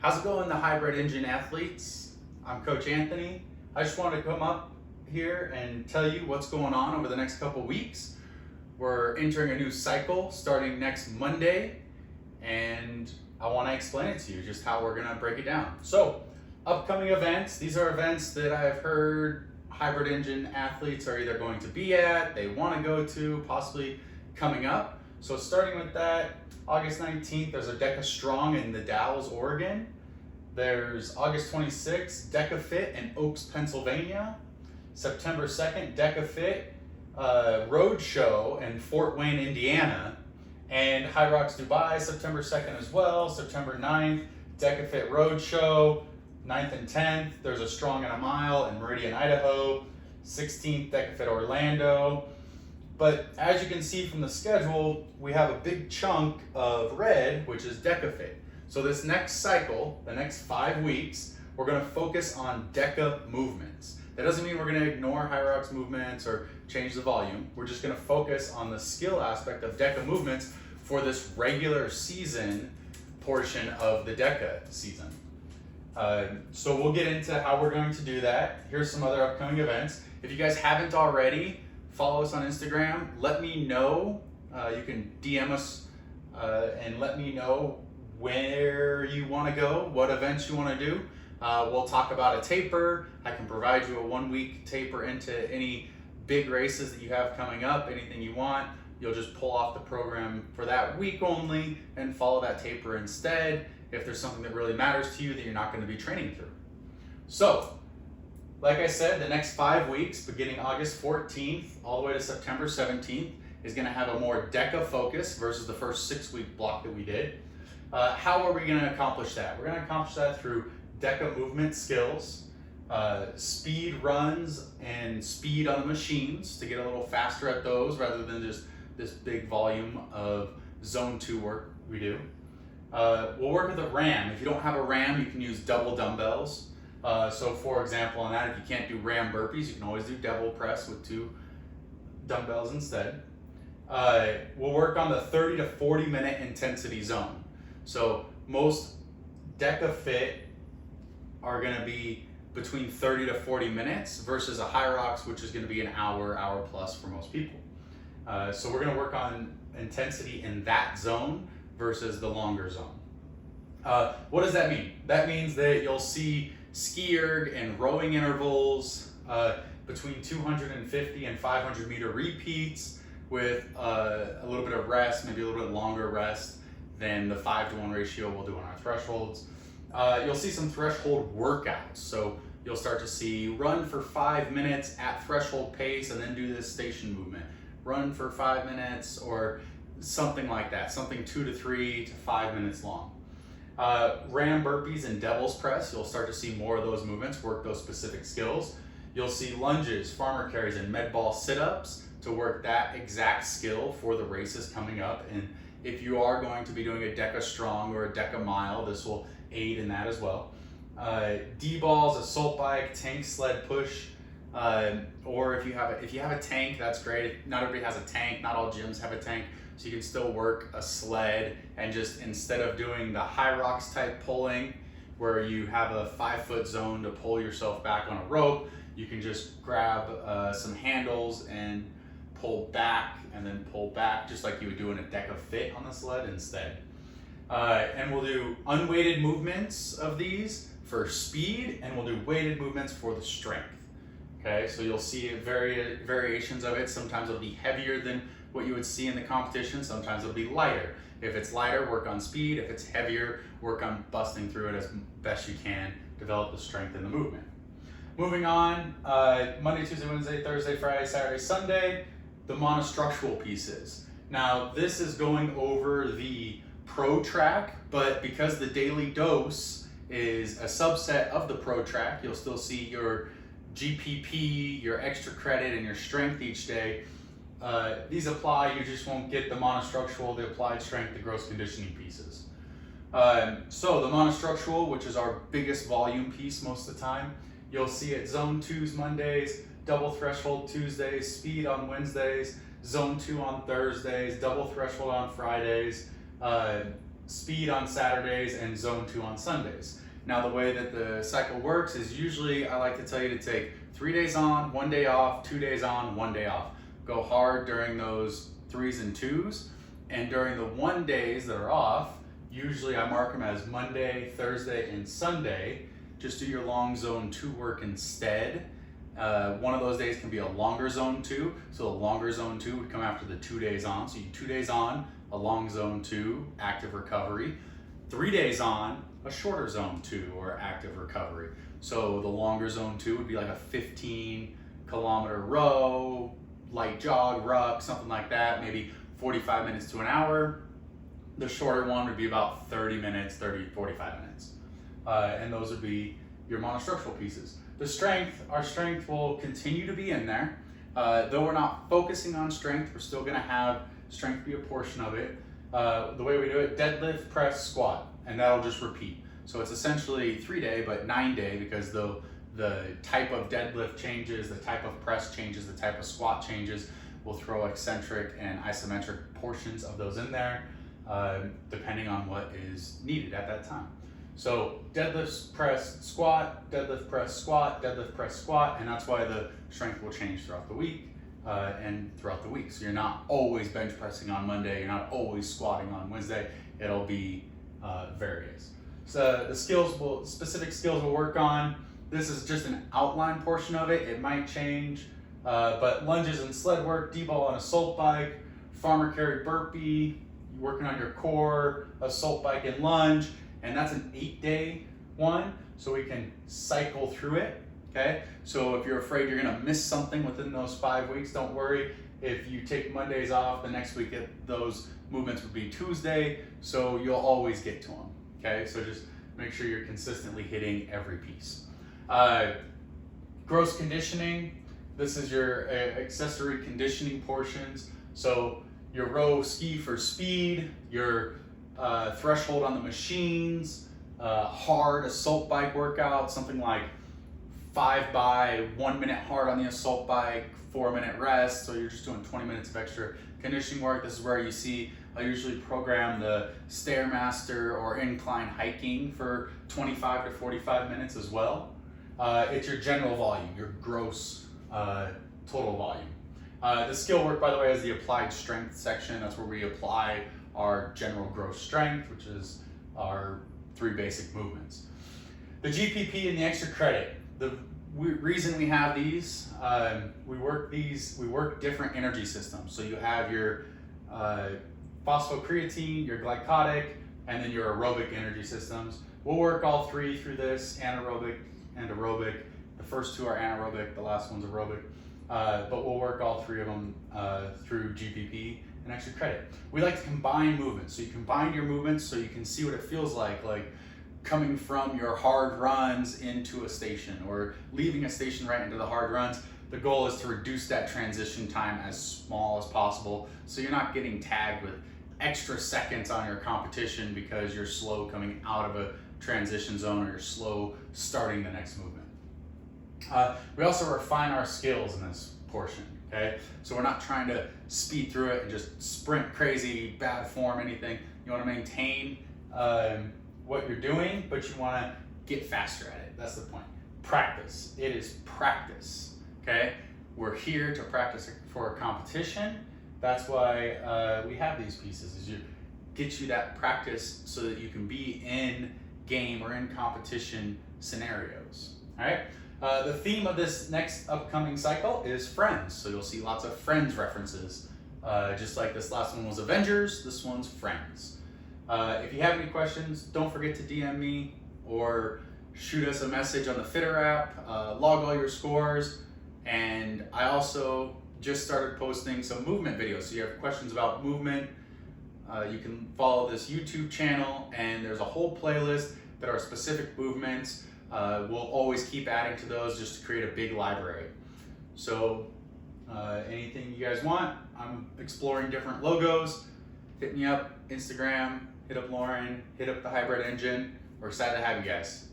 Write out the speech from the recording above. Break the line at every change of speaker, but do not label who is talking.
How's it going, the hybrid engine athletes? I'm Coach Anthony. I just wanted to come up here and tell you what's going on over the next couple weeks. We're entering a new cycle starting next Monday, and I want to explain it to you, just how we're going to break it down. So, upcoming events, these are events that I've heard hybrid engine athletes are either going to be at, they want to go to, possibly coming up. So starting with that, August 19th, there's a Deka Strong in the Dalles, Oregon. There's August 26th, DekaFit in Oaks, Pennsylvania. September 2nd, DekaFit Road Show in Fort Wayne, Indiana. And Hyrox, Dubai, September 2nd as well. September 9th, DekaFit Road Show. 9th and 10th, there's a Strong in a Mile in Meridian, Idaho. 16th, DekaFit Orlando. But as you can see from the schedule, we have a big chunk of red, which is DekaFit. So this next cycle, the next 5 weeks, we're gonna focus on Deka movements. That doesn't mean we're gonna ignore Hyrox movements or change the volume. We're just gonna focus on the skill aspect of Deka movements for this regular season portion of the Deka season. So we'll get into how we're going to do that. Here's some other upcoming events. If you guys haven't already, follow us on Instagram. Let me know. You can DM us and let me know where you want to go, what events you want to do. We'll talk about a taper. I can provide you a 1-week taper into any big races that you have coming up, anything you want. You'll just pull off the program for that week only and follow that taper instead if there's something that really matters to you that you're not going to be training through. So, like I said, the next 5 weeks, beginning August 14th all the way to September 17th, is going to have a more Deka focus versus the first 6-week block that we did. How are we going to accomplish that? We're going to accomplish that through Deka movement skills, speed runs, and speed on the machines to get a little faster at those rather than just this big volume of zone 2 work we do. We'll work with a RAM. If you don't have a RAM, you can use double dumbbells. So for example, on that, if you can't do RAM burpees, you can always do double press with 2 dumbbells instead. We'll work on the 30 to 40 minute intensity zone. So most DekaFit are going to be between 30 to 40 minutes versus a Hyrox, which is going to be an hour, hour plus for most people. So we're going to work on intensity in that zone versus the longer zone. What does that mean? That means that you'll see ski erg and rowing intervals between 250 and 500 meter repeats with a little bit of rest, maybe a little bit longer rest than the 5-to-1 ratio we'll do on our thresholds. You'll see some threshold workouts. So you'll start to see run for 5 minutes at threshold pace and then do this station movement. Run for 5 minutes or something like that, something 2 to 3 to 5 minutes long. RAM burpees and devil's press, you'll start to see more of those movements, work those specific skills. You'll see lunges, farmer carries, and med ball sit-ups to work that exact skill for the races coming up. And if you are going to be doing a Deka Strong or a Deka Mile, this will aid in that as well. D-balls, assault bike, tank sled push, or if you have a tank, that's great. Not everybody has a tank, not all gyms have a tank. So you can still work a sled and just instead of doing the Hyrox type pulling where you have a 5-foot zone to pull yourself back on a rope, you can just grab some handles and pull back and then pull back just like you would do in a DekaFit on the sled instead. And we'll do unweighted movements of these for speed and we'll do weighted movements for the strength. Okay, so you'll see variations of it. Sometimes it'll be heavier than what you would see in the competition. Sometimes it'll be lighter. If it's lighter, work on speed. If it's heavier, work on busting through it as best you can, develop the strength in the movement. Moving on, Monday, Tuesday, Wednesday, Thursday, Friday, Saturday, Sunday, the monostructural pieces. Now, this is going over the pro track, but because the daily dose is a subset of the pro track, you'll still see your GPP, your extra credit, and your strength each day. These apply, you just won't get the monostructural, the applied strength, the gross conditioning pieces. So the monostructural, which is our biggest volume piece most of the time, you'll see it zone 2s Mondays, double threshold Tuesdays, speed on Wednesdays, zone 2 on Thursdays, double threshold on Fridays, speed on Saturdays and zone 2 on Sundays. Now the way that the cycle works is usually I like to tell you to take 3 days on, 1 day off, 2 days on, 1 day off. Go hard during those 3s and 2s, and during the 1 days that are off, usually I mark them as Monday, Thursday, and Sunday. Just do your long zone 2 work instead. One of those days can be a longer zone 2, so the longer zone 2 would come after the 2 days on. So you 2 days on, a long zone 2, active recovery. 3 days on, a shorter zone 2 or active recovery. So the longer zone 2 would be like a 15-kilometer row, light jog, ruck, something like that, maybe 45 minutes to an hour. The shorter one would be about 30 minutes, 45 minutes. And those would be your monostructural pieces. The strength, our strength will continue to be in there. Though we're not focusing on strength, we're still gonna have strength be a portion of it. The way we do it, deadlift, press, squat, and that'll just repeat. So it's essentially 3-day, but 9-day, because the type of deadlift changes, the type of press changes, the type of squat changes. We'll throw eccentric and isometric portions of those in there, depending on what is needed at that time. So deadlift, press, squat, deadlift, press, squat, deadlift, press, squat, and that's why the strength will change throughout the week and throughout the week. So you're not always bench pressing on Monday, you're not always squatting on Wednesday, it'll be various. So the specific skills we'll work on, this is just an outline portion of it. It might change, but lunges and sled work, D-ball on assault bike, farmer carry burpee, working on your core, assault bike and lunge, and that's an 8-day one, so we can cycle through it, okay? So if you're afraid you're gonna miss something within those 5 weeks, don't worry. If you take Mondays off, the next week those movements would be Tuesday, so you'll always get to them, okay? So just make sure you're consistently hitting every piece. Gross conditioning, this is your accessory conditioning portions. So your row ski for speed, your threshold on the machines, hard assault bike workout, something like 5 by 1 minute hard on the assault bike, 4-minute rest. So you're just doing 20 minutes of extra conditioning work. This is where you see I usually program the Stairmaster or incline hiking for 25 to 45 minutes as well. It's your general volume, your gross total volume. The skill work, by the way, is the applied strength section. That's where we apply our general gross strength, which is our 3 basic movements. The GPP and the extra credit. The reason we have these, we work different energy systems. So you have your phosphocreatine, your glycotic, and then your aerobic energy systems. We'll work all 3 through this, anaerobic and aerobic. The first 2 are anaerobic, the last one's aerobic. But we'll work all 3 of them through GPP and extra credit. We like to combine movements. So you combine your movements so you can see what it feels like coming from your hard runs into a station or leaving a station right into the hard runs. The goal is to reduce that transition time as small as possible so you're not getting tagged with extra seconds on your competition because you're slow coming out of a transition zone or you're slow starting the next movement. We also refine our skills in this portion, okay? So we're not trying to speed through it and just sprint crazy, bad form, anything. You want to maintain what you're doing, but you want to get faster at it. That's the point. Practice. It is practice, okay? We're here to practice for a competition. That's why we have these pieces, is to get you that practice so that you can be in game or in competition scenarios, all right? The theme of this next upcoming cycle is Friends. So you'll see lots of Friends references. Just like this last one was Avengers, this one's Friends. If you have any questions, don't forget to DM me or shoot us a message on the Fitter app, log all your scores, and I also just started posting some movement videos. So you have questions about movement, you can follow this YouTube channel, and there's a whole playlist that are specific movements. We'll always keep adding to those just to create a big library. So anything you guys want, I'm exploring different logos. Hit me up, Instagram, hit up Lauren, hit up the Hybrid Engine. We're excited to have you guys.